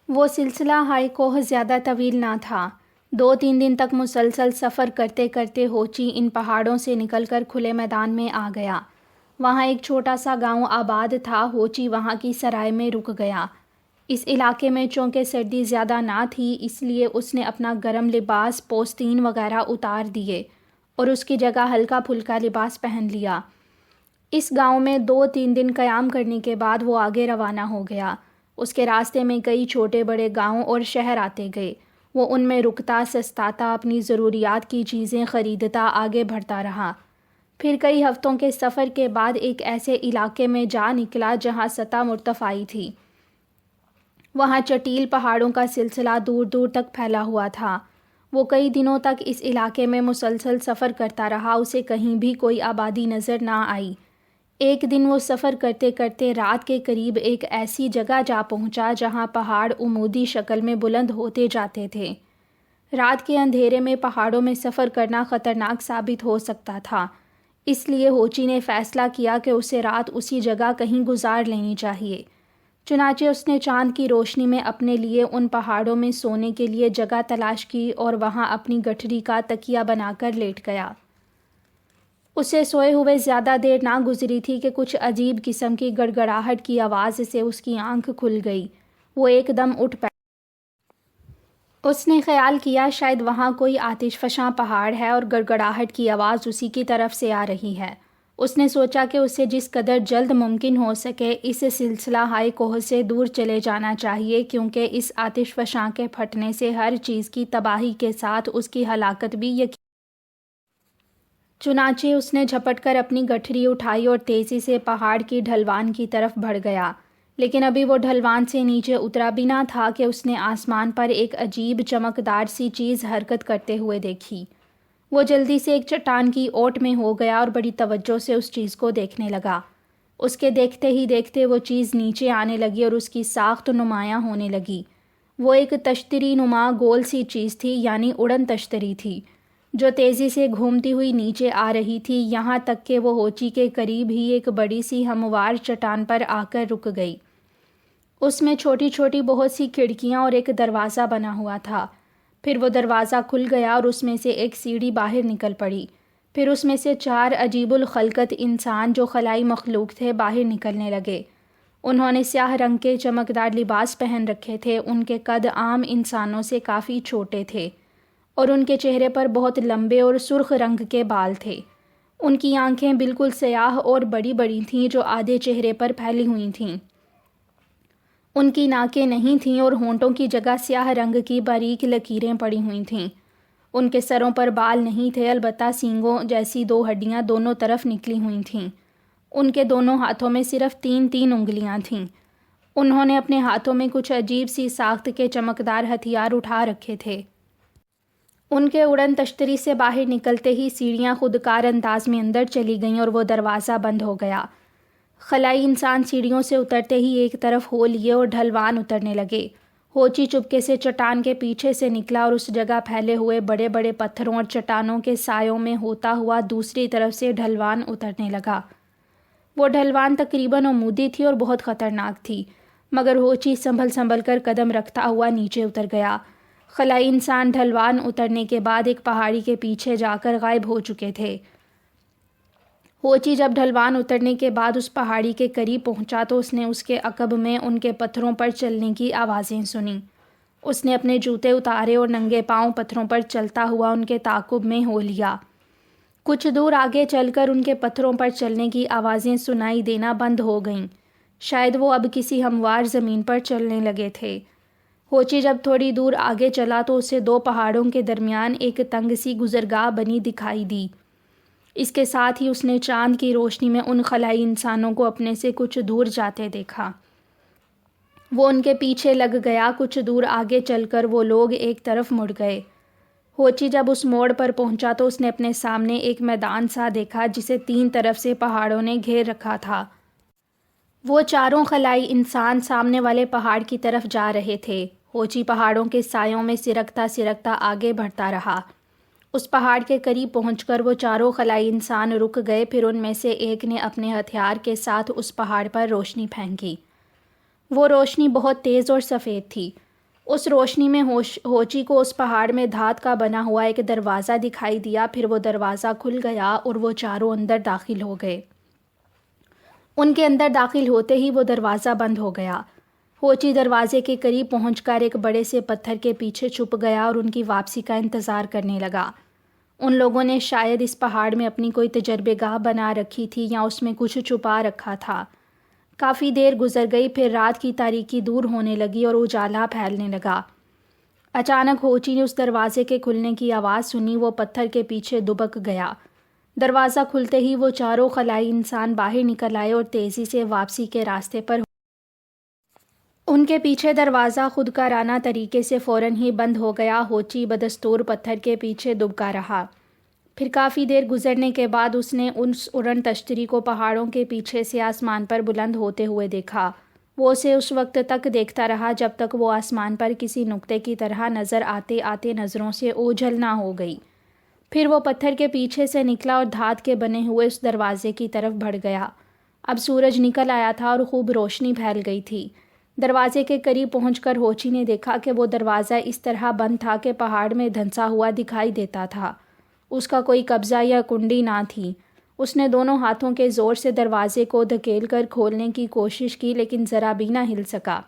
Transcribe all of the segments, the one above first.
وہ سلسلہ ہائی کوہ زیادہ طویل نہ تھا۔ 2-3 دن تک مسلسل سفر کرتے کرتے ہوچی ان پہاڑوں سے نکل کر کھلے میدان میں آ گیا۔ وہاں ایک چھوٹا سا گاؤں آباد تھا۔ ہوچی وہاں کی سرائے میں رک گیا۔ اس علاقے میں چونکہ سردی زیادہ نہ تھی، اس لیے اس نے اپنا گرم لباس، پوستین وغیرہ اتار دیے اور اس کی جگہ ہلکا پھلکا لباس پہن لیا۔ اس گاؤں میں 2-3 دن قیام کرنے کے بعد وہ آگے روانہ ہو گیا۔ اس کے راستے میں کئی چھوٹے بڑے گاؤں اور شہر آتے گئے۔ وہ ان میں رکتا، سستاتا، اپنی ضروریات کی چیزیں خریدتا آگے بڑھتا رہا۔ پھر کئی ہفتوں کے سفر کے بعد ایک ایسے علاقے میں جا نکلا جہاں سطح مرتفعی تھی۔ وہاں چٹیل پہاڑوں کا سلسلہ دور دور تک پھیلا ہوا تھا۔ وہ کئی دنوں تک اس علاقے میں مسلسل سفر کرتا رہا۔ اسے کہیں بھی کوئی آبادی نظر نہ آئی۔ ایک دن وہ سفر کرتے کرتے رات کے قریب ایک ایسی جگہ جا پہنچا جہاں پہاڑ عمودی شکل میں بلند ہوتے جاتے تھے۔ رات کے اندھیرے میں پہاڑوں میں سفر کرنا خطرناک ثابت ہو سکتا تھا، اس لیے ہوچی نے فیصلہ کیا کہ اسے رات اسی جگہ کہیں گزار لینی چاہیے۔ چنانچہ اس نے چاند کی روشنی میں اپنے لیے ان پہاڑوں میں سونے کے لیے جگہ تلاش کی اور وہاں اپنی گٹھری کا تکیہ بنا کر لیٹ گیا۔ اسے سوئے ہوئے زیادہ دیر نہ گزری تھی کہ کچھ عجیب قسم کی گڑگڑاہٹ کی آواز سے اس کی آنکھ کھل گئی۔ وہ ایک دم اٹھ بیٹھا۔ اس نے خیال کیا شاید وہاں کوئی آتش فشاں پہاڑ ہے اور گڑگڑاہٹ کی آواز اسی کی طرف سے آ رہی ہے۔ اس نے سوچا کہ اسے جس قدر جلد ممکن ہو سکے اس سلسلہ ہائی کوہ سے دور چلے جانا چاہیے، کیونکہ اس آتش فشاں کے پھٹنے سے ہر چیز کی تباہی کے ساتھ اس کی ہلاکت بھی یقینی۔ چنانچہ اس نے جھپٹ کر اپنی گٹھری اٹھائی اور تیزی سے پہاڑ کی ڈھلوان کی طرف بڑھ گیا۔ لیکن ابھی وہ ڈھلوان سے نیچے اترا بھی نہ تھا کہ اس نے آسمان پر ایک عجیب چمکدار سی چیز حرکت کرتے ہوئے دیکھی۔ وہ جلدی سے ایک چٹان کی اوٹ میں ہو گیا اور بڑی توجہ سے اس چیز کو دیکھنے لگا۔ اس کے دیکھتے ہی دیکھتے وہ چیز نیچے آنے لگی اور اس کی ساخت نمایاں ہونے لگی۔ وہ ایک تشتری نما گول سی چیز تھی، یعنی اڑن تشتری تھی، جو تیزی سے گھومتی ہوئی نیچے آ رہی تھی، یہاں تک کہ وہ ہوچی کے قریب ہی ایک بڑی سی ہموار چٹان پر آ کر رک گئی۔ اس میں چھوٹی چھوٹی بہت سی کھڑکیاں اور ایک دروازہ بنا ہوا تھا۔ پھر وہ دروازہ کھل گیا اور اس میں سے ایک سیڑھی باہر نکل پڑی۔ پھر اس میں سے 4 عجیب الخلقت انسان جو خلائی مخلوق تھے باہر نکلنے لگے۔ انہوں نے سیاہ رنگ کے چمکدار لباس پہن رکھے تھے۔ ان کے قد عام انسانوں سے کافی چھوٹے تھے اور ان کے چہرے پر بہت لمبے اور سرخ رنگ کے بال تھے۔ ان کی آنکھیں بالکل سیاہ اور بڑی بڑی تھیں جو آدھے چہرے پر پھیلی ہوئی تھیں۔ ان کی ناکیں نہیں تھیں اور ہونٹوں کی جگہ سیاہ رنگ کی باریک لکیریں پڑی ہوئی تھیں۔ ان کے سروں پر بال نہیں تھے، البتہ سینگوں جیسی 2 ہڈیاں دونوں طرف نکلی ہوئی تھیں۔ ان کے دونوں ہاتھوں میں صرف 3 انگلیاں تھیں۔ انہوں نے اپنے ہاتھوں میں کچھ عجیب سی ساخت کے چمکدار ہتھیار اٹھا رکھے تھے۔ ان کے اڑن تشتری سے باہر نکلتے ہی سیڑھیاں خودکار انداز میں اندر چلی گئیں اور وہ دروازہ بند ہو گیا۔ خلائی انسان سیڑھیوں سے اترتے ہی ایک طرف ہو لیے اور ڈھلوان اترنے لگے۔ ہوچی چپکے سے چٹان کے پیچھے سے نکلا اور اس جگہ پھیلے ہوئے بڑے بڑے پتھروں اور چٹانوں کے سایوں میں ہوتا ہوا دوسری طرف سے ڈھلوان اترنے لگا۔ وہ ڈھلوان تقریباً عمودی تھی اور بہت خطرناک تھی، مگر ہوچی سنبھل کر قدم رکھتا ہوا نیچے اتر گیا۔ خلائی انسان ڈھلوان اترنے کے بعد ایک پہاڑی کے پیچھے جا کر غائب ہو چکے تھے۔ ہوچی جب ڈھلوان اترنے کے بعد اس پہاڑی کے قریب پہنچا تو اس نے اس کے عقب میں ان کے پتھروں پر چلنے کی آوازیں سنیں۔ اس نے اپنے جوتے اتارے اور ننگے پاؤں پتھروں پر چلتا ہوا ان کے تعاقب میں ہو لیا۔ کچھ دور آگے چل کر ان کے پتھروں پر چلنے کی آوازیں سنائی دینا بند ہو گئیں۔ شاید وہ اب کسی ہموار زمین پر چلنے لگے تھے۔ ہوچی جب تھوڑی دور آگے چلا تو اسے 2 پہاڑوں کے درمیان ایک تنگ سی گزرگاہ بنی دکھائی دی۔ اس کے ساتھ ہی اس نے چاند کی روشنی میں ان خلائی انسانوں کو اپنے سے کچھ دور جاتے دیکھا۔ وہ ان کے پیچھے لگ گیا۔ کچھ دور آگے چل کر وہ لوگ ایک طرف مڑ گئے۔ ہوچی جب اس موڑ پر پہنچا تو اس نے اپنے سامنے ایک میدان سا دیکھا جسے 3 طرف سے پہاڑوں نے گھیر رکھا تھا۔ وہ چاروں خلائی انسان سامنے والے پہاڑ کی طرف جا رہے تھے۔ ہوچی پہاڑوں کے سایوں میں سرکتا آگے بڑھتا رہا۔ اس پہاڑ کے قریب پہنچ کر وہ چاروں خلائی انسان رک گئے۔ پھر ان میں سے ایک نے اپنے ہتھیار کے ساتھ اس پہاڑ پر روشنی پھینکی۔ وہ روشنی بہت تیز اور سفید تھی۔ اس روشنی میں ہوچی کو اس پہاڑ میں دھات کا بنا ہوا ایک دروازہ دکھائی دیا. پھر وہ دروازہ کھل گیا اور وہ چاروں اندر داخل ہو گئے. ان کے اندر داخل ہوتے ہی وہ دروازہ بند ہو گیا. ہوچی دروازے کے قریب پہنچ کر ایک بڑے سے پتھر کے پیچھے چھپ گیا اور ان کی واپسی کا انتظار کرنے لگا. ان لوگوں نے شاید اس پہاڑ میں اپنی کوئی تجربے گاہ بنا رکھی تھی یا اس میں کچھ چھپا رکھا تھا. کافی دیر گزر گئی. پھر رات کی تاریکی دور ہونے لگی اور اجالا پھیلنے لگا. اچانک ہوچی نے اس دروازے کے کھلنے کی آواز سنی. وہ پتھر کے پیچھے دبک گیا. دروازہ کھلتے ہی وہ چاروں خلائی انسان باہر نکل آئے اور تیزی سے واپسی کے راستے پر ان کے پیچھے دروازہ خود کارانہ طریقے سے فوراً ہی بند ہو گیا. ہوچی بدستور پتھر کے پیچھے دبکا رہا. پھر کافی دیر گزرنے کے بعد اس نے اس اڑن تشتری کو پہاڑوں کے پیچھے سے آسمان پر بلند ہوتے ہوئے دیکھا. وہ اسے اس وقت تک دیکھتا رہا جب تک وہ آسمان پر کسی نقطے کی طرح نظر آتے آتے نظروں سے اوجھل نہ ہو گئی. پھر وہ پتھر کے پیچھے سے نکلا اور دھات کے بنے ہوئے اس دروازے کی طرف بڑھ گیا. اب سورج نکل آیا تھا اور خوب روشنی پھیل گئی تھی. دروازے کے قریب پہنچ کر ہوچی نے دیکھا کہ وہ دروازہ اس طرح بند تھا کہ پہاڑ میں دھنسا ہوا دکھائی دیتا تھا. اس کا کوئی قبضہ یا کنڈی نہ تھی. اس نے دونوں ہاتھوں کے زور سے دروازے کو دھکیل کر کھولنے کی کوشش کی لیکن ذرا بھی نہ ہل سکا.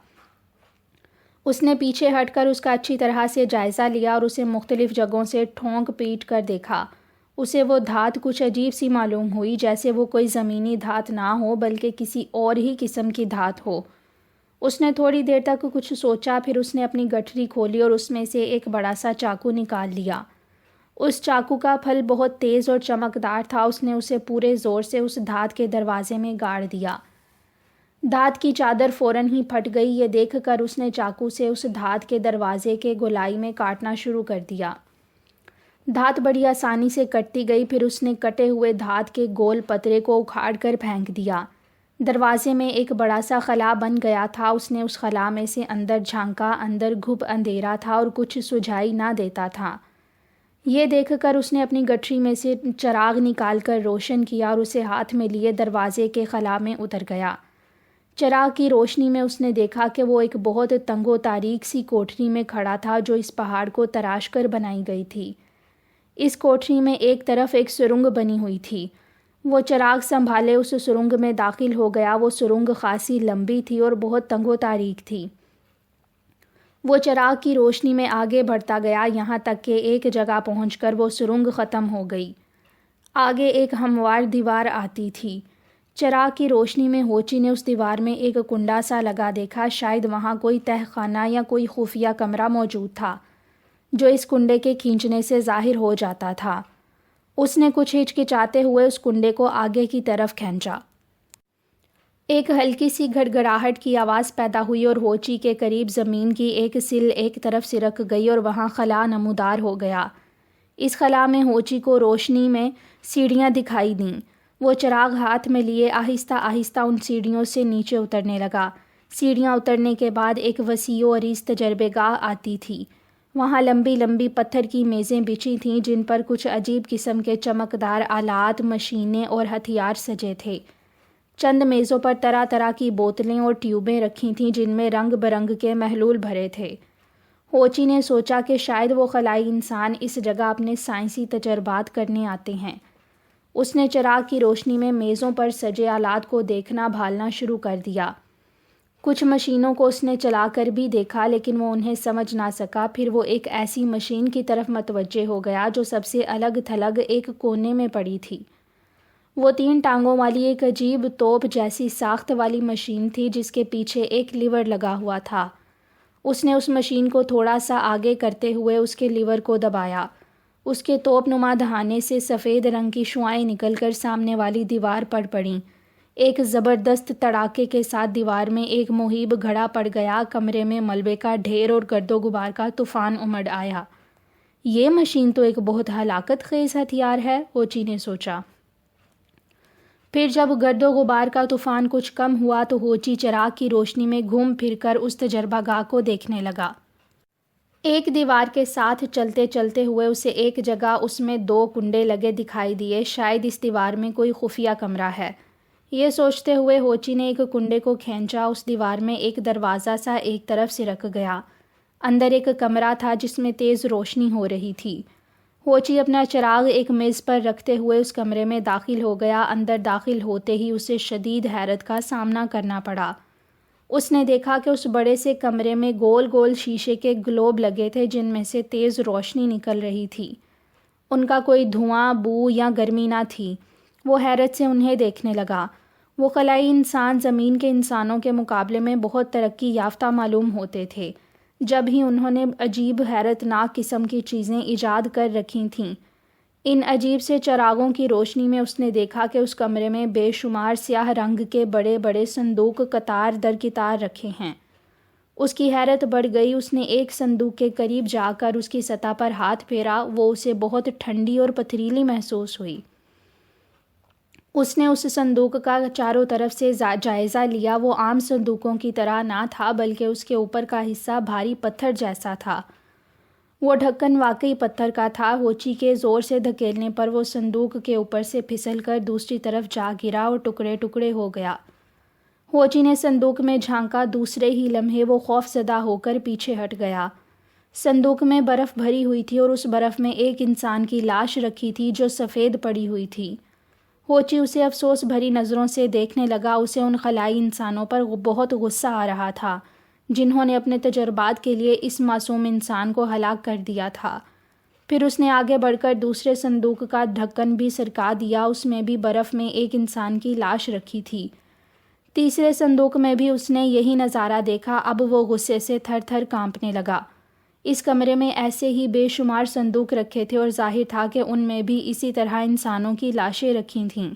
اس نے پیچھے ہٹ کر اس کا اچھی طرح سے جائزہ لیا اور اسے مختلف جگہوں سے ٹھونک پیٹ کر دیکھا. اسے وہ دھات کچھ عجیب سی معلوم ہوئی، جیسے وہ کوئی زمینی دھات نہ ہو بلکہ کسی اور ہی قسم کی دھات ہو. اس نے تھوڑی دیر تک کچھ سوچا. پھر اس نے اپنی گٹھری کھولی اور اس میں سے ایک بڑا سا چاقو نکال لیا. اس چاقو کا پھل بہت تیز اور چمکدار تھا. اس نے اسے پورے زور سے اس دھات کے دروازے میں گاڑ دیا. دھات کی چادر فوراً ہی پھٹ گئی. یہ دیکھ کر اس نے چاقو سے اس دھات کے دروازے کے گولائی میں کاٹنا شروع کر دیا. دھات بڑی آسانی سے کٹتی گئی. پھر اس نے کٹے ہوئے دھات کے گول پترے کو اکھاڑ کر پھینک دیا. دروازے میں ایک بڑا سا خلا بن گیا تھا. اس نے اس خلا میں سے اندر جھانکا. اندر گھپ اندھیرا تھا اور کچھ سجھائی نہ دیتا تھا. یہ دیکھ کر اس نے اپنی گٹھری میں سے چراغ نکال کر روشن کیا اور اسے ہاتھ میں لیے دروازے کے خلا میں اتر گیا. چراغ کی روشنی میں اس نے دیکھا کہ وہ ایک بہت تنگ و تاریک سی کوٹری میں کھڑا تھا جو اس پہاڑ کو تراش کر بنائی گئی تھی. اس کوٹری میں ایک طرف ایک سرنگ بنی ہوئی تھی. وہ چراغ سنبھالے اس سرنگ میں داخل ہو گیا. وہ سرنگ خاصی لمبی تھی اور بہت تنگ و تاریک تھی. وہ چراغ کی روشنی میں آگے بڑھتا گیا یہاں تک کہ ایک جگہ پہنچ کر وہ سرنگ ختم ہو گئی. آگے ایک ہموار دیوار آتی تھی. چراغ کی روشنی میں ہوچی نے اس دیوار میں ایک کنڈا سا لگا دیکھا. شاید وہاں کوئی تہ خانہ یا کوئی خفیہ کمرہ موجود تھا جو اس کنڈے کے کھینچنے سے ظاہر ہو جاتا تھا. اس نے کچھ ہچکچاتے ہوئے اس کنڈے کو آگے کی طرف کھینچا. ایک ہلکی سی گھڑگھڑاہٹ کی آواز پیدا ہوئی اور ہوچی کے قریب زمین کی ایک سل ایک طرف سرک گئی اور وہاں خلا نمودار ہو گیا. اس خلا میں ہوچی کو روشنی میں سیڑھیاں دکھائی دیں. وہ چراغ ہاتھ میں لیے آہستہ آہستہ ان سیڑھیوں سے نیچے اترنے لگا. سیڑھیاں اترنے کے بعد ایک وسیع و عریض تجربے گاہ آتی تھی. وہاں لمبی لمبی پتھر کی میزیں بچھی تھیں جن پر کچھ عجیب قسم کے چمکدار آلات، مشینیں اور ہتھیار سجے تھے. چند میزوں پر طرح طرح کی بوتلیں اور ٹیوبیں رکھی تھیں جن میں رنگ برنگ کے محلول بھرے تھے. ہوچی نے سوچا کہ شاید وہ خلائی انسان اس جگہ اپنے سائنسی تجربات کرنے آتے ہیں. اس نے چراغ کی روشنی میں میزوں پر سجے آلات کو دیکھنا بھالنا شروع کر دیا. کچھ مشینوں کو اس نے چلا کر بھی دیکھا لیکن وہ انہیں سمجھ نہ سکا. پھر وہ ایک ایسی مشین کی طرف متوجہ ہو گیا جو سب سے الگ تھلگ ایک کونے میں پڑی تھی. وہ 3 ٹانگوں والی ایک عجیب توپ جیسی ساخت والی مشین تھی جس کے پیچھے ایک لیور لگا ہوا تھا. اس نے اس مشین کو تھوڑا سا آگے کرتے ہوئے اس کے لیور کو دبایا. اس کے توپ نما دہانے سے سفید رنگ کی شعاعیں نکل کر سامنے والی دیوار پر پڑیں. ایک زبردست تڑاکے کے ساتھ دیوار میں ایک مہیب گھڑا پڑ گیا. کمرے میں ملبے کا ڈھیر اور گرد و غبار کا طوفان امڑ آیا. یہ مشین تو ایک بہت ہلاکت خیز ہتھیار ہے، ہوچی نے سوچا. پھر جب گرد و غبار کا طوفان کچھ کم ہوا تو ہوچی چراغ کی روشنی میں گھوم پھر کر اس تجربہ گاہ کو دیکھنے لگا. ایک دیوار کے ساتھ چلتے چلتے ہوئے اسے ایک جگہ اس میں 2 کنڈے لگے دکھائی دیے. شاید اس دیوار میں کوئی خفیہ کمرہ ہے. یہ سوچتے ہوئے ہوچی نے ایک کنڈے کو کھینچا. اس دیوار میں ایک دروازہ سا ایک طرف سرک گیا. اندر ایک کمرہ تھا جس میں تیز روشنی ہو رہی تھی۔ ہوچی اپنا چراغ ایک میز پر رکھتے ہوئے اس کمرے میں داخل ہو گیا۔ اندر داخل ہوتے ہی اسے شدید حیرت کا سامنا کرنا پڑا۔ اس نے دیکھا کہ اس بڑے سے کمرے میں گول گول شیشے کے گلوب لگے تھے جن میں سے تیز روشنی نکل رہی تھی۔ ان کا کوئی دھواں، بو یا گرمی نہ تھی۔ وہ حیرت سے انہیں دیکھنے لگا۔ وہ خلائی انسان زمین کے انسانوں کے مقابلے میں بہت ترقی یافتہ معلوم ہوتے تھے۔ جب ہی انہوں نے عجیب حیرت ناک قسم کی چیزیں ایجاد کر رکھی تھیں۔ ان عجیب سے چراغوں کی روشنی میں اس نے دیکھا کہ اس کمرے میں بے شمار سیاہ رنگ کے بڑے بڑے صندوق قطار در قطار رکھے ہیں۔ اس کی حیرت بڑھ گئی۔ اس نے ایک صندوق کے قریب جا کر اس کی سطح پر ہاتھ پھیرا۔ وہ اسے بہت ٹھنڈی اور پتھریلی محسوس ہوئی۔ اس نے اس صندوق کا چاروں طرف سے جائزہ لیا۔ وہ عام صندوقوں کی طرح نہ تھا بلکہ اس کے اوپر کا حصہ بھاری پتھر جیسا تھا۔ وہ ڈھکن واقعی پتھر کا تھا۔ ہوچی کے زور سے دھکیلنے پر وہ صندوق کے اوپر سے پھسل کر دوسری طرف جا گرا اور ٹکڑے ٹکڑے ہو گیا۔ ہوچی نے صندوق میں جھانکا۔ دوسرے ہی لمحے وہ خوف زدہ ہو کر پیچھے ہٹ گیا۔ صندوق میں برف بھری ہوئی تھی اور اس برف میں ایک انسان کی لاش رکھی تھی جو سفید پڑی ہوئی تھی۔ ہوچی اسے افسوس بھری نظروں سے دیکھنے لگا۔ اسے ان خلائی انسانوں پر بہت غصہ آ رہا تھا جنہوں نے اپنے تجربات کے لیے اس معصوم انسان کو ہلاک کر دیا تھا۔ پھر اس نے آگے بڑھ کر دوسرے صندوق کا ڈھکن بھی سرکا دیا۔ اس میں بھی برف میں ایک انسان کی لاش رکھی تھی۔ تیسرے صندوق میں بھی اس نے یہی نظارہ دیکھا۔ اب وہ غصے سے تھر تھر کانپنے لگا۔ اس کمرے میں ایسے ہی بے شمار صندوق رکھے تھے اور ظاہر تھا کہ ان میں بھی اسی طرح انسانوں کی لاشیں رکھی تھیں۔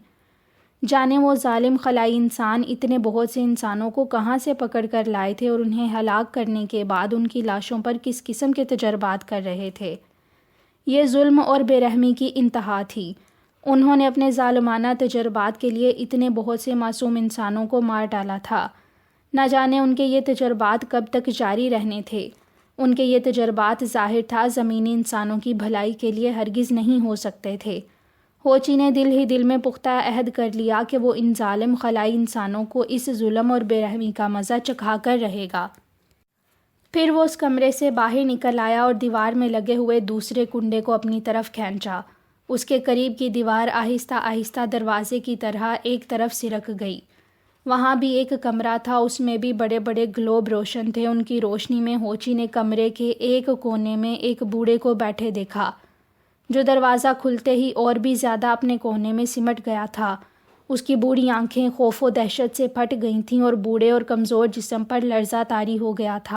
جانے وہ ظالم خلائی انسان اتنے بہت سے انسانوں کو کہاں سے پکڑ کر لائے تھے اور انہیں ہلاک کرنے کے بعد ان کی لاشوں پر کس قسم کے تجربات کر رہے تھے۔ یہ ظلم اور بے رحمی کی انتہا تھی۔ انہوں نے اپنے ظالمانہ تجربات کے لیے اتنے بہت سے معصوم انسانوں کو مار ڈالا تھا۔ نہ جانے ان کے یہ تجربات کب تک جاری رہنے تھے۔ ان کے یہ تجربات ظاہر تھا زمینی انسانوں کی بھلائی کے لیے ہرگز نہیں ہو سکتے تھے۔ ہوچی نے دل ہی دل میں پختہ عہد کر لیا کہ وہ ان ظالم خلائی انسانوں کو اس ظلم اور بے رحمی کا مزہ چکھا کر رہے گا۔ پھر وہ اس کمرے سے باہر نکل آیا اور دیوار میں لگے ہوئے دوسرے کنڈے کو اپنی طرف کھینچا۔ اس کے قریب کی دیوار آہستہ آہستہ دروازے کی طرح ایک طرف سرک گئی۔ وہاں بھی ایک کمرہ تھا۔ اس میں بھی بڑے بڑے گلوب روشن تھے۔ ان کی روشنی میں ہوچی نے کمرے کے ایک کونے میں ایک بوڑھے کو بیٹھے دیکھا جو دروازہ کھلتے ہی اور بھی زیادہ اپنے کونے میں سمٹ گیا تھا۔ اس کی بوڑھی آنکھیں خوف و دہشت سے پھٹ گئی تھیں اور بوڑھے اور کمزور جسم پر لرزہ طاری ہو گیا تھا۔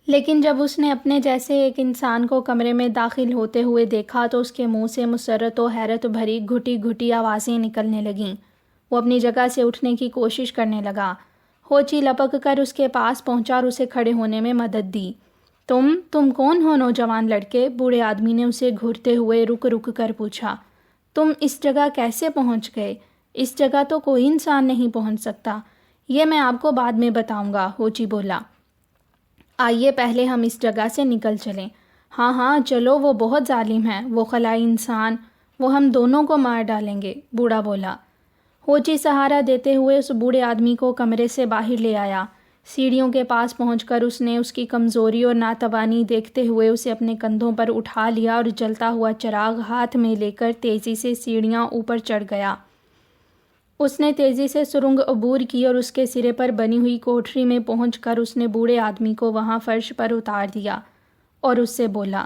لیکن جب اس نے اپنے جیسے ایک انسان کو کمرے میں داخل ہوتے ہوئے دیکھا تو اس کے منہ سے مسرت و حیرت بھری گھٹی گھٹی آوازیں نکلنے لگیں۔ وہ اپنی جگہ سے اٹھنے کی کوشش کرنے لگا۔ ہوچی لپک کر اس کے پاس پہنچا اور اسے کھڑے ہونے میں مدد دی۔ تم کون ہو نوجوان لڑکے؟ بوڑھے آدمی نے اسے گھورتے ہوئے رک رک کر پوچھا۔ تم اس جگہ کیسے پہنچ گئے؟ اس جگہ تو کوئی انسان نہیں پہنچ سکتا۔ یہ میں آپ کو بعد میں بتاؤں گا، ہوچی بولا۔ آئیے پہلے ہم اس جگہ سے نکل چلیں۔ ہاں چلو، وہ بہت ظالم ہے، وہ خلائی انسان، وہ ہم دونوں کو مار ڈالیں گے، بوڑھا بولا۔ ہوچی سہارا دیتے ہوئے اس بوڑھے آدمی کو کمرے سے باہر لے آیا۔ سیڑھیوں کے پاس پہنچ کر اس نے اس کی کمزوری اور ناتوانی دیکھتے ہوئے اسے اپنے کندھوں پر اٹھا لیا اور جلتا ہوا چراغ ہاتھ میں لے کر تیزی سے سیڑھیاں اوپر چڑھ گیا۔ اس نے تیزی سے سرنگ عبور کی اور اس کے سرے پر بنی ہوئی کوٹھری میں پہنچ کر اس نے بوڑھے آدمی کو وہاں فرش پر اتار دیا اور اس سے بولا،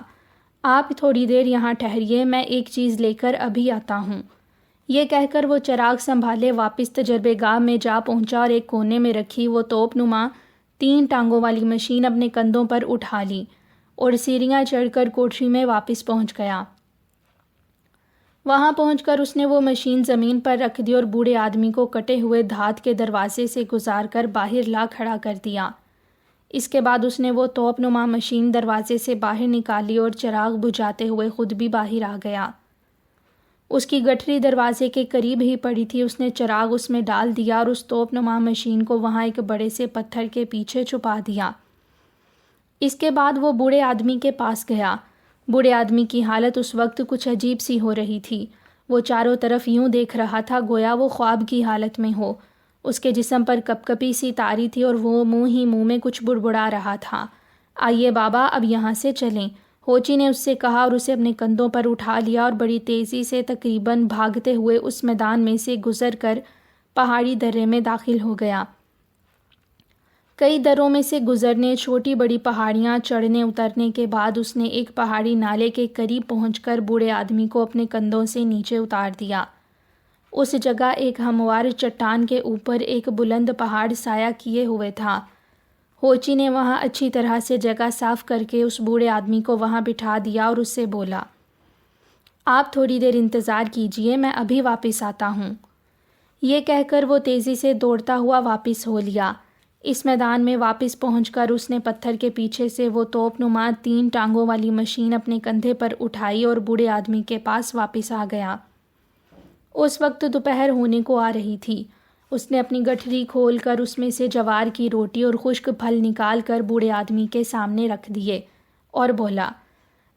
آپ تھوڑی دیر یہاں ٹھہریے، میں ایک چیز لے کر ابھی آتا ہوں۔ یہ کہہ کر وہ چراغ سنبھالے واپس تجربے گاہ میں جا پہنچا اور ایک کونے میں رکھی وہ توپ نما 3 ٹانگوں والی مشین اپنے کندھوں پر اٹھا لی اور سیڑھیاں چڑھ کر کوٹھری میں واپس پہنچ گیا۔ وہاں پہنچ کر اس نے وہ مشین زمین پر رکھ دی اور بوڑھے آدمی کو کٹے ہوئے دھات کے دروازے سے گزار کر باہر لا کھڑا کر دیا۔ اس کے بعد اس نے وہ توپ نما مشین دروازے سے باہر نکالی اور چراغ بجھاتے ہوئے خود بھی باہر آ گیا۔ اس کی گٹھری دروازے کے قریب ہی پڑی تھی۔ اس نے چراغ اس میں ڈال دیا اور اس توپ نما مشین کو وہاں ایک بڑے سے پتھر کے پیچھے چھپا دیا۔ اس کے بعد وہ بوڑھے آدمی کے پاس گیا۔ بوڑھے آدمی کی حالت اس وقت کچھ عجیب سی ہو رہی تھی۔ وہ چاروں طرف یوں دیکھ رہا تھا گویا وہ خواب کی حالت میں ہو۔ اس کے جسم پر کپکپی سی طاری تھی اور وہ منہ ہی منہ میں کچھ بڑبڑا رہا تھا۔ آئیے بابا اب یہاں سے چلیں، ہوچی نے اس سے کہا اور اسے اپنے کندھوں پر اٹھا لیا اور بڑی تیزی سے تقریباً بھاگتے ہوئے اس میدان میں سے گزر کر پہاڑی درے میں داخل ہو گیا۔ کئی دروں میں سے گزرنے، چھوٹی بڑی پہاڑیاں چڑھنے اترنے کے بعد اس نے ایک پہاڑی نالے کے قریب پہنچ کر بوڑھے آدمی کو اپنے کندھوں سے نیچے اتار دیا۔ اس جگہ ایک ہموار چٹان کے اوپر ایک بلند پہاڑ سایہ کیے ہوئے تھا۔ ہوچی نے وہاں اچھی طرح سے جگہ صاف کر کے اس بوڑھے آدمی کو وہاں بٹھا دیا اور اس سے بولا، آپ تھوڑی دیر انتظار کیجئے، میں ابھی واپس آتا ہوں۔ یہ کہہ کر وہ تیزی سے دوڑتا ہوا واپس ہو لیا۔ اس میدان میں واپس پہنچ کر اس نے پتھر کے پیچھے سے وہ توپ نما 3 ٹانگوں والی مشین اپنے کندھے پر اٹھائی اور بوڑھے آدمی کے پاس واپس آ گیا۔ اس وقت دوپہر ہونے کو آ رہی تھی۔ اس نے اپنی گٹھری کھول کر اس میں سے جوار کی روٹی اور خشک پھل نکال کر بوڑھے آدمی کے سامنے رکھ دیے اور بولا،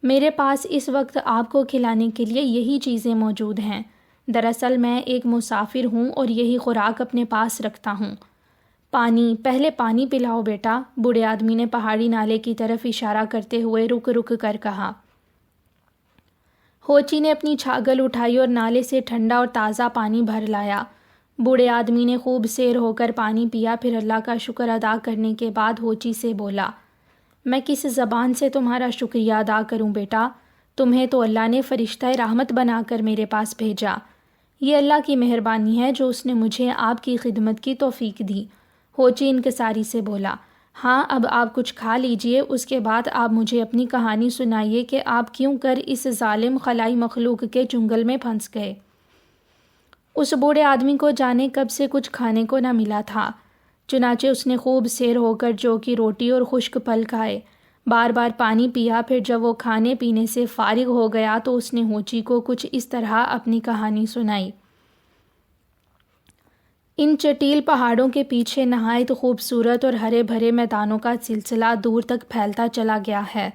میرے پاس اس وقت آپ کو کھلانے کے لیے یہی چیزیں موجود ہیں۔ دراصل میں ایک مسافر ہوں اور یہی خوراک اپنے پاس رکھتا ہوں۔ پہلے پانی پلاؤ بیٹا، بوڑھے آدمی نے پہاڑی نالے کی طرف اشارہ کرتے ہوئے رک رک کر کہا۔ ہوچی نے اپنی چھاگل اٹھائی اور نالے سے ٹھنڈا اور تازہ پانی بھر لایا۔ بوڑھے آدمی نے خوب سیر ہو کر پانی پیا، پھر اللہ کا شکر ادا کرنے کے بعد ہوچی سے بولا، میں کس زبان سے تمہارا شکریہ ادا کروں بیٹا؟ تمہیں تو اللہ نے فرشتہ رحمت بنا کر میرے پاس بھیجا۔ یہ اللہ کی مہربانی ہے جو اس نے مجھے آپ کی خدمت کی توفیق دی۔ ہوچی انکساری سے بولا، ہاں اب آپ کچھ کھا لیجئے، اس کے بعد آپ مجھے اپنی کہانی سنائیے کہ آپ کیوں کر اس ظالم خلائی مخلوق کے چنگل میں پھنس گئے۔ اس بوڑھے آدمی کو جانے کب سے کچھ کھانے کو نہ ملا تھا، چنانچہ اس نے خوب سیر ہو کر جو کی روٹی اور خشک پھل کھائے، بار بار پانی پیا۔ پھر جب وہ کھانے پینے سے فارغ ہو گیا تو اس نے ہوچی کو کچھ اس طرح اپنی کہانی سنائی۔ ان چٹیل پہاڑوں کے پیچھے نہایت خوبصورت اور ہرے بھرے میدانوں کا سلسلہ دور تک پھیلتا چلا گیا ہے۔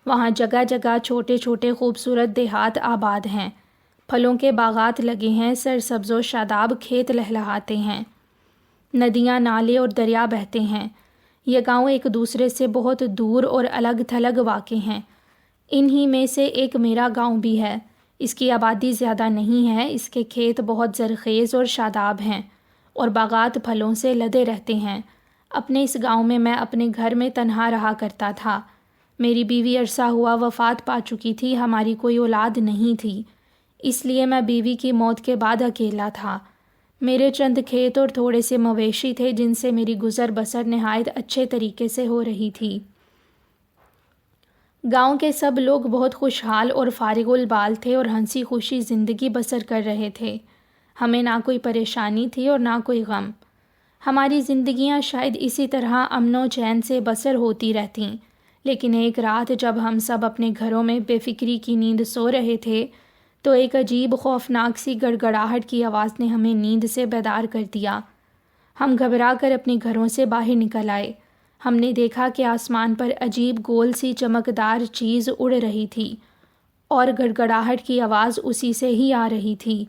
وہاں جگہ جگہ چھوٹے چھوٹے خوبصورت دیہات آباد ہیں، پھلوں کے باغات لگے ہیں، سرسبز و شاداب کھیت لہلہاتے ہیں، ندیاں، نالے اور دریا بہتے ہیں۔ یہ گاؤں ایک دوسرے سے بہت دور اور الگ تھلگ واقع ہیں۔ انہی میں سے ایک میرا گاؤں بھی ہے۔ اس کی آبادی زیادہ نہیں ہے، اس کے کھیت بہت زرخیز اور شاداب ہیں اور باغات پھلوں سے لدے رہتے ہیں۔ اپنے اس گاؤں میں اپنے گھر میں تنہا رہا کرتا تھا۔ میری بیوی عرصہ ہوا وفات پا چکی تھی، ہماری کوئی اولاد نہیں تھی، اس لیے میں بیوی کی موت کے بعد اکیلا تھا۔ میرے چند کھیت اور تھوڑے سے مویشی تھے جن سے میری گزر بسر نہایت اچھے طریقے سے ہو رہی تھی۔ گاؤں کے سب لوگ بہت خوشحال اور فارغ البال تھے اور ہنسی خوشی زندگی بسر کر رہے تھے۔ ہمیں نہ کوئی پریشانی تھی اور نہ کوئی غم۔ ہماری زندگیاں شاید اسی طرح امن و چین سے بسر ہوتی رہتیں، لیکن ایک رات جب ہم سب اپنے گھروں میں بے فکری کی نیند سو رہے تھے تو ایک عجیب خوفناک سی گڑگڑاہٹ کی آواز نے ہمیں نیند سے بیدار کر دیا۔ ہم گھبرا کر اپنے گھروں سے باہر نکل آئے۔ ہم نے دیکھا کہ آسمان پر عجیب گول سی چمکدار چیز اڑ رہی تھی اور گڑگڑاہٹ کی آواز اسی سے ہی آ رہی تھی۔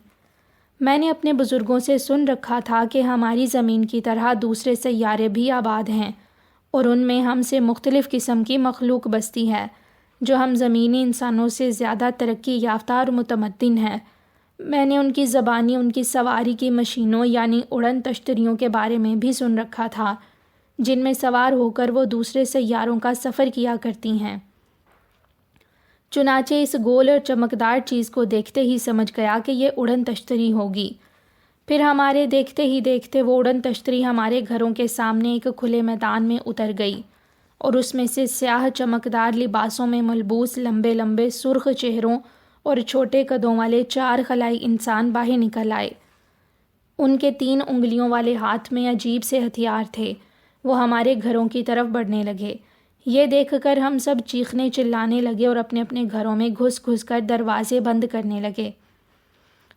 میں نے اپنے بزرگوں سے سن رکھا تھا کہ ہماری زمین کی طرح دوسرے سیارے بھی آباد ہیں اور ان میں ہم سے مختلف قسم کی مخلوق بستی ہے جو ہم زمینی انسانوں سے زیادہ ترقی یافتہ اور متمدن ہے۔ میں نے ان کی زبانی، ان کی سواری کی مشینوں یعنی اڑن تشتریوں کے بارے میں بھی سن رکھا تھا، جن میں سوار ہو کر وہ دوسرے سیاروں کا سفر کیا کرتی ہیں۔ چنانچہ اس گول اور چمکدار چیز کو دیکھتے ہی سمجھ گیا کہ یہ اڑن تشتری ہوگی۔ پھر ہمارے دیکھتے ہی دیکھتے وہ اڑن تشتری ہمارے گھروں کے سامنے ایک کھلے میدان میں اتر گئی اور اس میں سے سیاہ چمکدار لباسوں میں ملبوس لمبے لمبے سرخ چہروں اور چھوٹے قدوں والے 4 خلائی انسان باہر نکل آئے۔ ان کے 3 انگلیوں والے ہاتھ میں عجیب سے ہتھیار تھے۔ وہ ہمارے گھروں کی طرف بڑھنے لگے۔ یہ دیکھ کر ہم سب چیخنے چلانے لگے اور اپنے اپنے گھروں میں گھس گھس کر دروازے بند کرنے لگے۔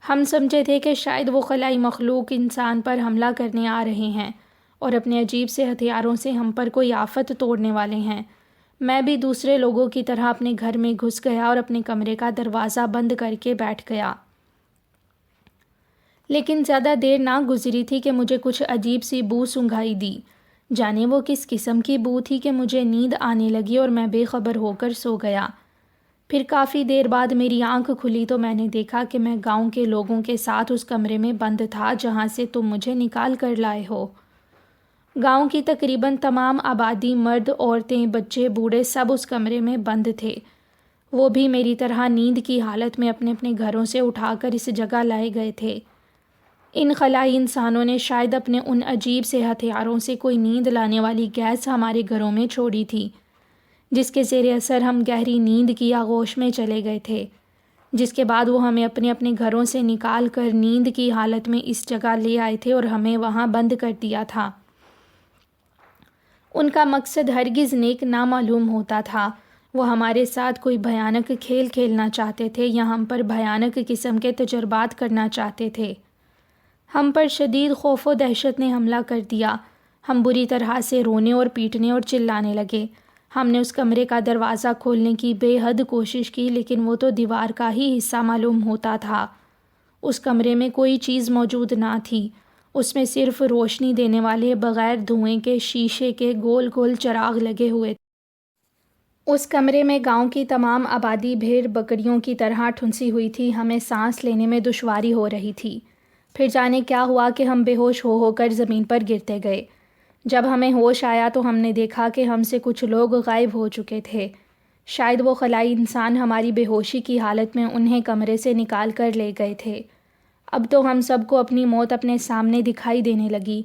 ہم سمجھے تھے کہ شاید وہ خلائی مخلوق انسان پر حملہ کرنے آ رہے ہیں اور اپنے عجیب سے ہتھیاروں سے ہم پر کوئی آفت توڑنے والے ہیں۔ میں بھی دوسرے لوگوں کی طرح اپنے گھر میں گھس گیا اور اپنے کمرے کا دروازہ بند کر کے بیٹھ گیا۔ لیکن زیادہ دیر نہ گزری تھی کہ مجھے کچھ عجیب سی بو سنگھائی دی، جانے وہ کس قسم کی بو تھی کہ مجھے نیند آنے لگی اور میں بے خبر ہو کر سو گیا۔ پھر کافی دیر بعد میری آنکھ کھلی تو میں نے دیکھا کہ میں گاؤں کے لوگوں کے ساتھ اس کمرے میں بند تھا جہاں سے تم مجھے نکال کر لائے ہو۔ گاؤں کی تقریباً تمام آبادی، مرد، عورتیں، بچے، بوڑھے، سب اس کمرے میں بند تھے۔ وہ بھی میری طرح نیند کی حالت میں اپنے اپنے گھروں سے اٹھا کر اس جگہ لائے گئے تھے۔ ان خلائی انسانوں نے شاید اپنے ان عجیب سے ہتھیاروں سے کوئی نیند لانے والی گیس ہمارے گھروں میں چھوڑی تھی، جس کے زیر اثر ہم گہری نیند کی آغوش میں چلے گئے تھے، جس کے بعد وہ ہمیں اپنے اپنے گھروں سے نکال کر نیند کی حالت میں اس جگہ لے آئے تھے اور ہمیں وہاں بند کر دیا تھا۔ ان کا مقصد ہرگز نیک نہ معلوم ہوتا تھا۔ وہ ہمارے ساتھ کوئی بھیانک کھیل کھیلنا چاہتے تھے یا ہم پر بھیانک قسم کے تجربات کرنا چاہتے تھے۔ ہم پر شدید خوف و دہشت نے حملہ کر دیا۔ ہم بری طرح سے رونے اور پیٹنے اور چلانے لگے۔ ہم نے اس کمرے کا دروازہ کھولنے کی بے حد کوشش کی، لیکن وہ تو دیوار کا ہی حصہ معلوم ہوتا تھا۔ اس کمرے میں کوئی چیز موجود نہ تھی۔ اس میں صرف روشنی دینے والے بغیر دھوئیں کے شیشے کے گول گول چراغ لگے ہوئے تھے۔ اس کمرے میں گاؤں کی تمام آبادی بھیڑ بکریوں کی طرح ٹھنسی ہوئی تھی۔ ہمیں سانس لینے میں دشواری ہو رہی تھی۔ پھر جانے کیا ہوا کہ ہم بے ہوش ہو کر زمین پر گرتے گئے۔ جب ہمیں ہوش آیا تو ہم نے دیکھا کہ ہم سے کچھ لوگ غائب ہو چکے تھے۔ شاید وہ خلائی انسان ہماری بے ہوشی کی حالت میں انہیں کمرے سے نکال کر لے گئے تھے۔ اب تو ہم سب کو اپنی موت اپنے سامنے دکھائی دینے لگی۔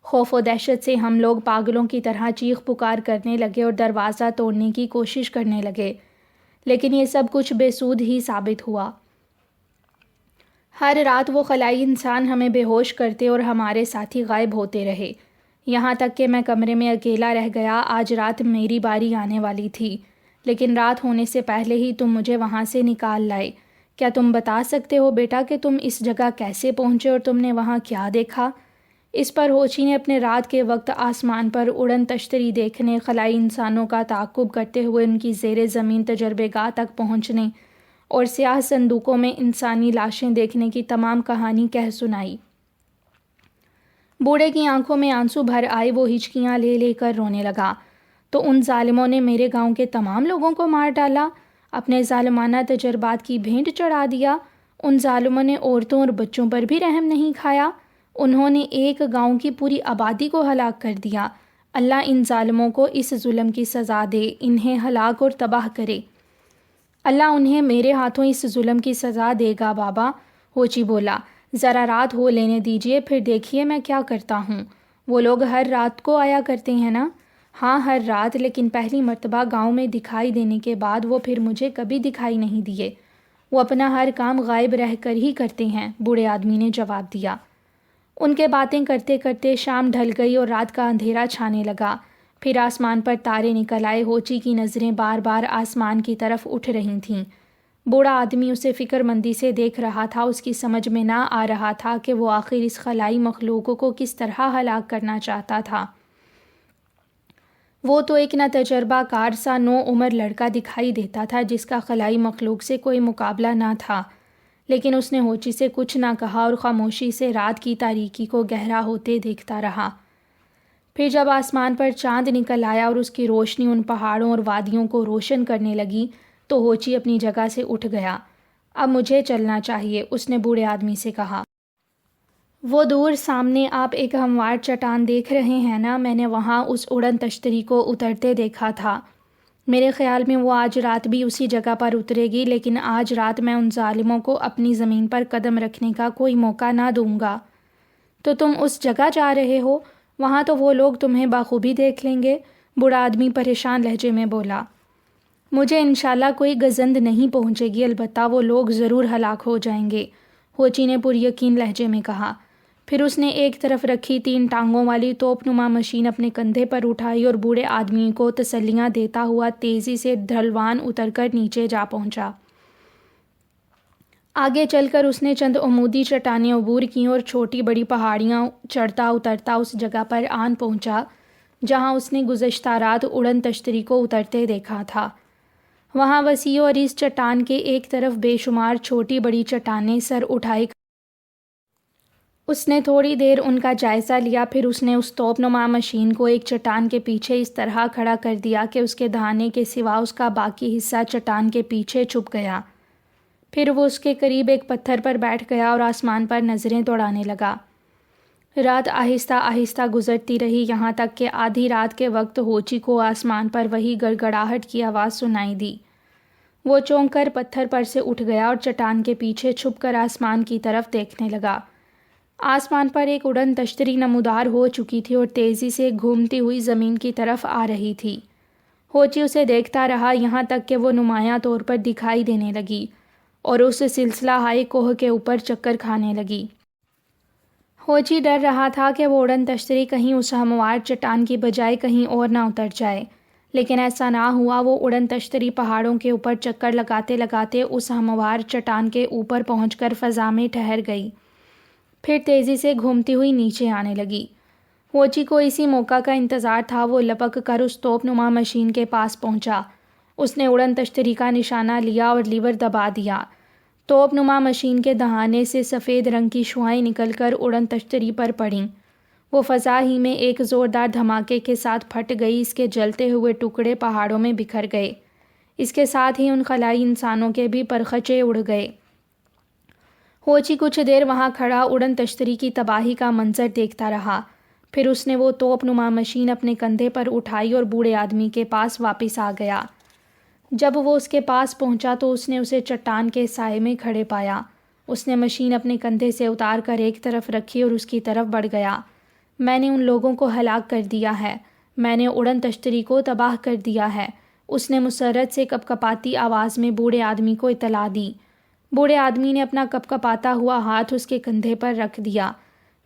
خوف و دہشت سے ہم لوگ پاگلوں کی طرح چیخ پکار کرنے لگے اور دروازہ توڑنے کی کوشش کرنے لگے، لیکن یہ سب کچھ بے سود ہی ثابت ہوا۔ ہر رات وہ خلائی انسان ہمیں بے ہوش کرتے اور ہمارے ساتھی غائب ہوتے رہے، یہاں تک کہ میں کمرے میں اکیلا رہ گیا۔ آج رات میری باری آنے والی تھی، لیکن رات ہونے سے پہلے ہی تم مجھے وہاں سے نکال لائے۔ کیا تم بتا سکتے ہو بیٹا کہ تم اس جگہ کیسے پہنچے اور تم نے وہاں کیا دیکھا؟ اس پر ہوچی نے اپنے رات کے وقت آسمان پر اڑن تشتری دیکھنے، خلائی انسانوں کا تعاقب کرتے ہوئے ان کی زیر زمین تجربے گاہ تک پہنچنے اور سیاہ صندوقوں میں انسانی لاشیں دیکھنے کی تمام کہانی کہہ سنائی۔ بوڑھے کی آنکھوں میں آنسو بھر آئے، وہ ہچکیاں لے لے کر رونے لگا۔ تو ان ظالموں نے میرے گاؤں کے تمام لوگوں کو مار ڈالا، اپنے ظالمانہ تجربات کی بھینٹ چڑھا دیا۔ ان ظالموں نے عورتوں اور بچوں پر بھی رحم نہیں کھایا، انہوں نے ایک گاؤں کی پوری آبادی کو ہلاک کر دیا۔ اللہ ان ظالموں کو اس ظلم کی سزا دے، انہیں ہلاک اور تباہ کرے۔ اللہ انہیں میرے ہاتھوں اس ظلم کی سزا دے گا بابا، ہوچی بولا۔ ذرا رات ہو لینے دیجئے، پھر دیکھیے میں کیا کرتا ہوں۔ وہ لوگ ہر رات کو آیا کرتے ہیں نا؟ ہاں ہر رات، لیکن پہلی مرتبہ گاؤں میں دکھائی دینے کے بعد وہ پھر مجھے کبھی دکھائی نہیں دیے۔ وہ اپنا ہر کام غائب رہ کر ہی کرتے ہیں، بوڑھے آدمی نے جواب دیا۔ ان کے باتیں کرتے کرتے شام ڈھل گئی اور رات کا اندھیرا چھانے لگا۔ پھر آسمان پر تارے نکل آئے۔ ہوچی کی نظریں بار بار آسمان کی طرف اٹھ رہی تھیں۔ بوڑھا آدمی اسے فکر مندی سے دیکھ رہا تھا۔ اس کی سمجھ میں نہ آ رہا تھا کہ وہ آخر اس خلائی مخلوق کو کس طرح ہلاک کرنا چاہتا تھا۔ وہ تو ایک نہ تجربہ کار سا 9 عمر لڑکا دکھائی دیتا تھا جس کا خلائی مخلوق سے کوئی مقابلہ نہ تھا، لیکن اس نے ہوچی سے کچھ نہ کہا اور خاموشی سے رات کی تاریکی کو گہرا ہوتے دیکھتا رہا۔ پھر جب آسمان پر چاند نکل آیا اور اس کی روشنی ان پہاڑوں اور وادیوں کو روشن کرنے لگی تو ہوچی اپنی جگہ سے اٹھ گیا۔ اب مجھے چلنا چاہیے، اس نے بوڑھے آدمی سے کہا۔ وہ دور سامنے آپ ایک ہموار چٹان دیکھ رہے ہیں نا؟ میں نے وہاں اس اڑن تشتری کو اترتے دیکھا تھا۔ میرے خیال میں وہ آج رات بھی اسی جگہ پر اترے گی، لیکن آج رات میں ان ظالموں کو اپنی زمین پر قدم رکھنے کا کوئی موقع نہ دوں گا۔ تو تم اس جگہ جا رہے ہو؟ وہاں تو وہ لوگ تمہیں بخوبی دیکھ لیں گے، بوڑھا آدمی پریشان لہجے میں بولا۔ مجھے انشاءاللہ کوئی گزند نہیں پہنچے گی، البتہ وہ لوگ ضرور ہلاک ہو جائیں گے، ہوچی نے پر یقین لہجے میں کہا۔ پھر اس نے ایک طرف رکھی 3 ٹانگوں والی توپ نما مشین اپنے کندھے پر اٹھائی اور بوڑھے آدمی کو تسلیاں دیتا ہوا تیزی سے ڈھلوان اتر کر نیچے جا پہنچا۔ آگے چل کر اس نے چند عمودی چٹانیں عبور کیں اور چھوٹی بڑی پہاڑیاں چڑھتا اترتا اس جگہ پر آن پہنچا جہاں اس نے گزشتہ رات اڑن تشتری کو اترتے دیکھا تھا۔ وہاں وسیع اور اس چٹان کے ایک طرف بے شمار چھوٹی بڑی چٹانیں سر اٹھائے اس نے تھوڑی دیر ان کا جائزہ لیا، پھر اس نے اس توپ نما مشین کو ایک چٹان کے پیچھے اس طرح کھڑا کر دیا کہ اس کے دہانے کے سوا اس کا باقی حصہ چٹان کے پیچھے چھپ گیا۔ پھر وہ اس کے قریب ایک پتھر پر بیٹھ گیا اور آسمان پر نظریں دوڑانے لگا۔ رات آہستہ آہستہ گزرتی رہی، یہاں تک کہ آدھی رات کے وقت ہوچی کو آسمان پر وہی گڑگڑاہٹ کی آواز سنائی دی۔ وہ چونک کر پتھر پر سے اٹھ گیا اور چٹان کے پیچھے چھپ کر آسمان کی طرف دیکھنے لگا۔ آسمان پر ایک اڑن تشتری نمودار ہو چکی تھی اور تیزی سے گھومتی ہوئی زمین کی طرف آ رہی تھی۔ ہوچی اسے دیکھتا رہا یہاں تک کہ وہ نمایاں طور پر دکھائی دینے لگی اور اس سلسلہ ہائے کوہ کے اوپر چکر کھانے لگی۔ ہوچی ڈر رہا تھا کہ وہ اڑن تشتری کہیں اس ہموار چٹان کی بجائے کہیں اور نہ اتر جائے، لیکن ایسا نہ ہوا۔ وہ اڑن تشتری پہاڑوں کے اوپر چکر لگاتے لگاتے اس ہموار چٹان کے اوپر پہنچ کر فضا میں ٹھہر گئی، پھر تیزی سے گھومتی ہوئی نیچے آنے لگی۔ ہوچی کو اسی موقع کا انتظار تھا۔ وہ لپک کر اس توپ نما مشین کے پاس پہنچا۔ اس نے اڑن تشتری کا نشانہ لیا اور لیور دبا دیا۔ توپ نما مشین کے دہانے سے سفید رنگ کی شعاعیں نکل کر اڑن تشتری پر پڑیں۔ وہ فضا ہی میں ایک زوردار دھماکے کے ساتھ پھٹ گئی۔ اس کے جلتے ہوئے ٹکڑے پہاڑوں میں بکھر گئے۔ اس کے ساتھ ہی ان خلائی انسانوں کے بھی پرخچے اڑ گئے۔ ہوچی کچھ دیر وہاں کھڑا اڑن تشتری کی تباہی کا منظر دیکھتا رہا، پھر اس نے وہ توپ نما مشین اپنے کندھے پر اٹھائی اور بوڑھے آدمی کے پاس واپس آ گیا۔ جب وہ اس کے پاس پہنچا تو اس نے اسے چٹان کے سائے میں کھڑے پایا۔ اس نے مشین اپنے کندھے سے اتار کر ایک طرف رکھی اور اس کی طرف بڑھ گیا۔ میں نے ان لوگوں کو ہلاک کر دیا ہے، میں نے اڑن تشتری کو تباہ کر دیا ہے، اس نے مسرت سے کپکپاتی آواز میں بوڑھے آدمی کو اطلاع دی۔ بوڑھے آدمی نے اپنا کپکپاتا ہوا ہاتھ اس کے کندھے پر رکھ دیا۔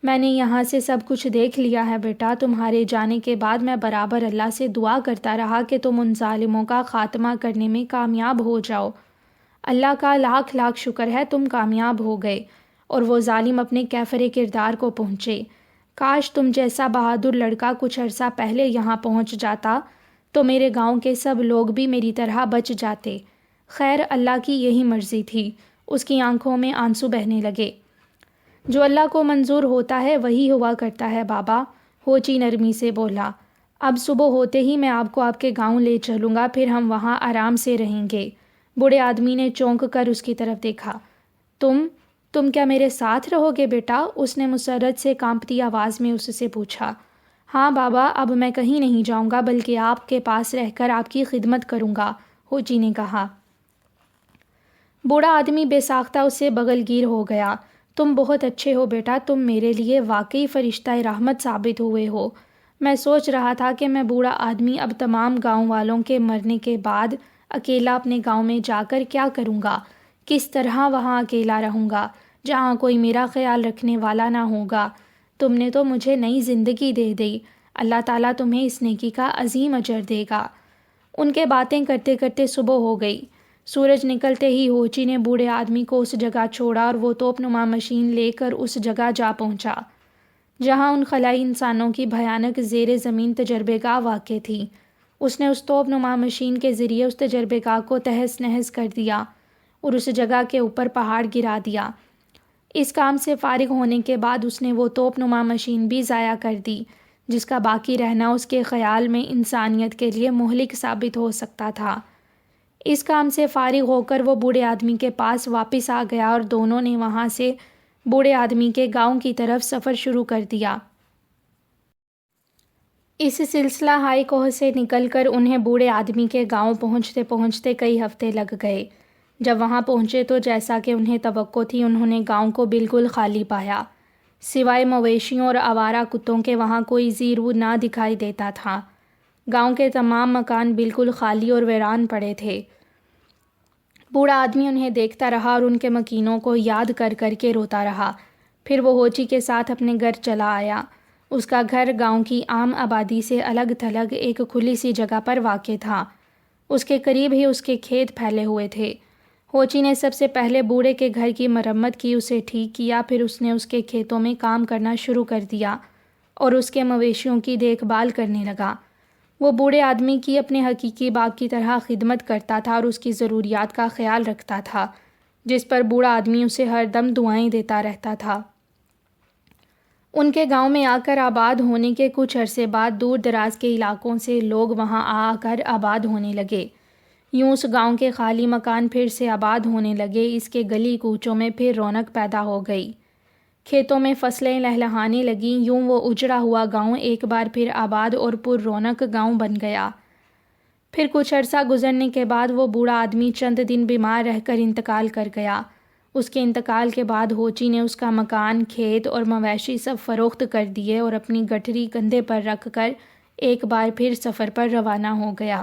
میں نے یہاں سے سب کچھ دیکھ لیا ہے بیٹا، تمہارے جانے کے بعد میں برابر اللہ سے دعا کرتا رہا کہ تم ان ظالموں کا خاتمہ کرنے میں کامیاب ہو جاؤ۔ اللہ کا لاکھ لاکھ شکر ہے تم کامیاب ہو گئے اور وہ ظالم اپنے کیفر کردار کو پہنچے۔ کاش تم جیسا بہادر لڑکا کچھ عرصہ پہلے یہاں پہنچ جاتا تو میرے گاؤں کے سب لوگ بھی میری طرح بچ جاتے۔ خیر اللہ کی یہی مرضی تھی۔ اس کی آنکھوں میں آنسو بہنے لگے۔ جو اللہ کو منظور ہوتا ہے وہی ہوا کرتا ہے بابا، ہوچی نرمی سے بولا۔ اب صبح ہوتے ہی میں آپ کو آپ کے گاؤں لے چلوں گا، پھر ہم وہاں آرام سے رہیں گے۔ بوڑھے آدمی نے چونک کر اس کی طرف دیکھا۔ تم کیا میرے ساتھ رہو گے بیٹا؟ اس نے مسرت سے کانپتی آواز میں اس سے پوچھا۔ ہاں بابا، اب میں کہیں نہیں جاؤں گا بلکہ آپ کے پاس رہ کر آپ کی خدمت کروں گا، ہوچی نے کہا۔ بوڑھا آدمی بے ساختہ اس سے بغل گیر ہو گیا۔ تم بہت اچھے ہو بیٹا، تم میرے لیے واقعی فرشتہ رحمت ثابت ہوئے ہو۔ میں سوچ رہا تھا کہ میں بوڑھا آدمی اب تمام گاؤں والوں کے مرنے کے بعد اکیلا اپنے گاؤں میں جا کر کیا کروں گا، کس طرح وہاں اکیلا رہوں گا جہاں کوئی میرا خیال رکھنے والا نہ ہوگا۔ تم نے تو مجھے نئی زندگی دے دی، اللہ تعالیٰ تمہیں اس نیکی کا عظیم اجر دے گا۔ ان کے باتیں کرتے کرتے صبح ہو گئی۔ سورج نکلتے ہی ہوچی نے بوڑھے آدمی کو اس جگہ چھوڑا اور وہ توپ نما مشین لے کر اس جگہ جا پہنچا جہاں ان خلائی انسانوں کی بھیانک زیر زمین تجربے گاہ واقع تھی۔ اس نے اس توپ نما مشین کے ذریعے اس تجربے گاہ کو تہس نہس کر دیا اور اس جگہ کے اوپر پہاڑ گرا دیا۔ اس کام سے فارغ ہونے کے بعد اس نے وہ توپ نما مشین بھی ضائع کر دی جس کا باقی رہنا اس کے خیال میں انسانیت کے لیے مہلک ثابت ہو سکتا تھا۔ اس کام سے فارغ ہو کر وہ بوڑھے آدمی کے پاس واپس آ گیا اور دونوں نے وہاں سے بوڑھے آدمی کے گاؤں کی طرف سفر شروع کر دیا۔ اس سلسلہ ہائی کوہ سے نکل کر انہیں بوڑھے آدمی کے گاؤں پہنچتے پہنچتے کئی ہفتے لگ گئے۔ جب وہاں پہنچے تو جیسا کہ انہیں توقع تھی انہوں نے گاؤں کو بالکل خالی پایا، سوائے مویشیوں اور آوارہ کتوں کے وہاں کوئی زیرو نہ دکھائی دیتا تھا۔ گاؤں کے تمام مکان بالکل خالی اور ویران پڑے تھے۔ بوڑھا آدمی انہیں دیکھتا رہا اور ان کے مکینوں کو یاد کر کر کے روتا رہا۔ پھر وہ ہوچی کے ساتھ اپنے گھر چلا آیا۔ اس کا گھر گاؤں کی عام آبادی سے الگ تھلگ ایک کھلی سی جگہ پر واقع تھا۔ اس کے قریب ہی اس کے کھیت پھیلے ہوئے تھے۔ ہوچی نے سب سے پہلے بوڑھے کے گھر کی مرمت کی، اسے ٹھیک کیا، پھر اس نے اس کے کھیتوں میں کام کرنا شروع کر دیا اور اس کے مویشیوں کی دیکھ بھال کرنے لگا۔ وہ بوڑھے آدمی کی اپنے حقیقی باپ کی طرح خدمت کرتا تھا اور اس کی ضروریات کا خیال رکھتا تھا، جس پر بوڑھا آدمی اسے ہر دم دعائیں دیتا رہتا تھا۔ ان کے گاؤں میں آ کر آباد ہونے کے کچھ عرصے بعد دور دراز کے علاقوں سے لوگ وہاں آ کر آباد ہونے لگے۔ یوں اس گاؤں کے خالی مکان پھر سے آباد ہونے لگے، اس کے گلی کوچوں میں پھر رونق پیدا ہو گئی، کھیتوں میں فصلیں لہلہانے لگیں۔ یوں وہ اجڑا ہوا گاؤں ایک بار پھر آباد اور پر رونق گاؤں بن گیا۔ پھر کچھ عرصہ گزرنے کے بعد وہ بوڑھا آدمی چند دن بیمار رہ کر انتقال کر گیا۔ اس کے انتقال کے بعد ہوچی نے اس کا مکان، کھیت اور مویشی سب فروخت کر دیے اور اپنی گٹھری کندھے پر رکھ کر ایک بار پھر سفر پر روانہ ہو گیا۔